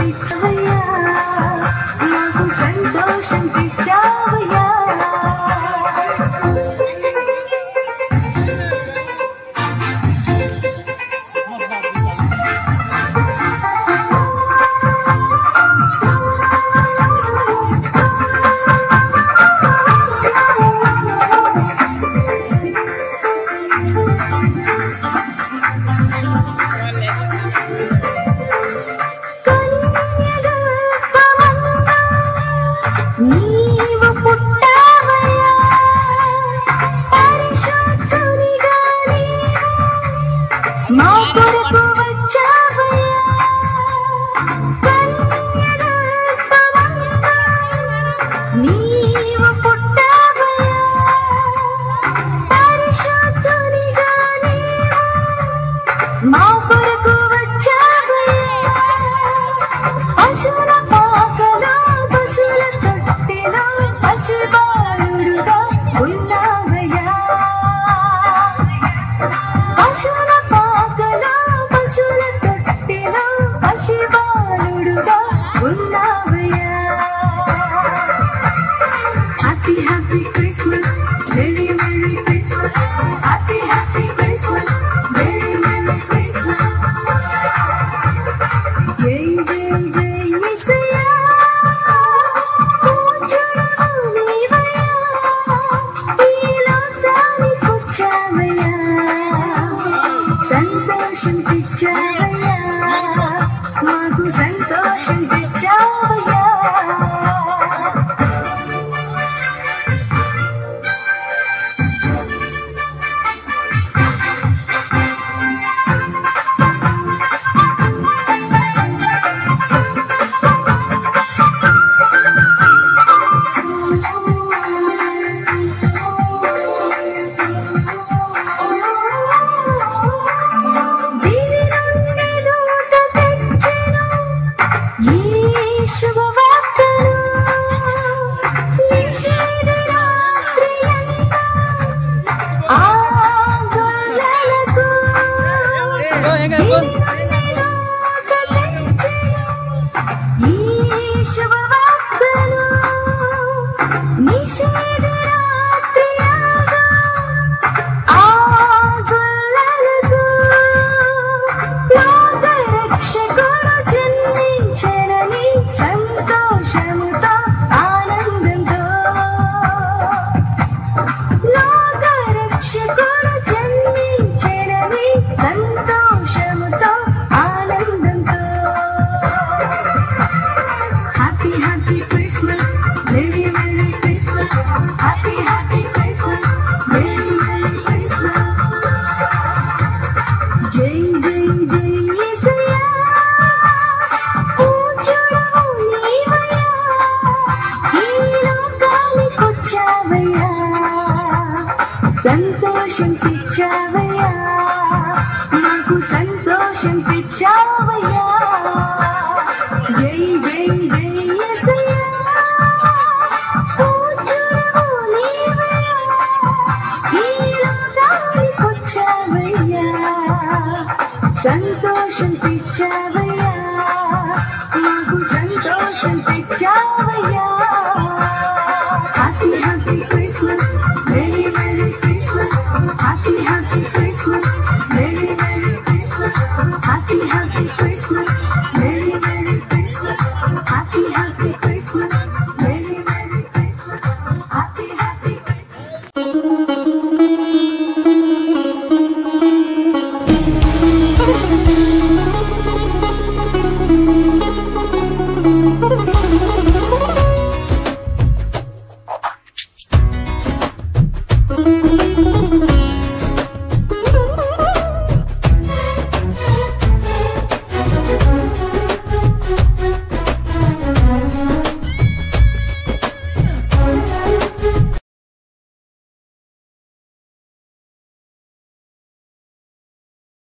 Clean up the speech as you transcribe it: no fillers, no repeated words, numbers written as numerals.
పిచ్చవయ్యా నాకు సంతోషం పిచ్చావయ్యా నీవు పుట్టావయ్యా పరిశుద్ధునిగా మా కొరకు వచ్చావయ్యా కన్యగర్భమందు నీవు పుట్టావయ్యా పరిశుద్ధునిగా మా కొరకు వచ్చావయ్యా పశువుల పాకలో పశువుల తొట్టెలో పసిబాలుడుగా ఉన్నావయ్యా పశువుల పాకలో పశువుల తొట్టెలో పసిబాలుడుగా ఉన్నావయ్యా happy happy Christmas merry merry Christmas happy happy Christmas merry merry Christmas జై జై జై యేసయ్యా పూజలు నీవయ్యా ఈ లోకానికొచ్చావయ్యా సంతోషం తెచ్చావయ్యా మాకు సంతోషం తెచ్చావయ్యా దివి నుండి దూత తెచ్చెను ఈ శుభవార్తను నిషేధ రాత్రియంతా ఆ గొల్లలకు దివి నుండి దూత తెచ్చెను ఈ శుభవార్తను నిషేధ రాత్రియంతా ఆ గొల్లలకు లోకరక్షకుడు జన్మించెనని సంతోషముతో ఆనందంతో లోకరక్షకుడు జన్మించెనని సంతోషముతో ఆనందంతో happy happy Christmas merry merry Christmas happy happy Christmas merry merry Christmas జై జై జై యేసయ్యా పూజలు నీవయ్యా ఈ లోకానికొచ్చావయ్యా సంతోషం తెచ్చావయ్యా మాకు సంతోషం తెచ్చావయ్యా జై జై జై యేసయ్యా పూజలు నీవయ్యా ఈ లోకానికొచ్చావయ్యా సంతోషం తెచ్చావయ్యా మాకు సంతోషం తెచ్చావయ్యా happy happy Christmas merry merry Christmas happy happy Christmas merry merry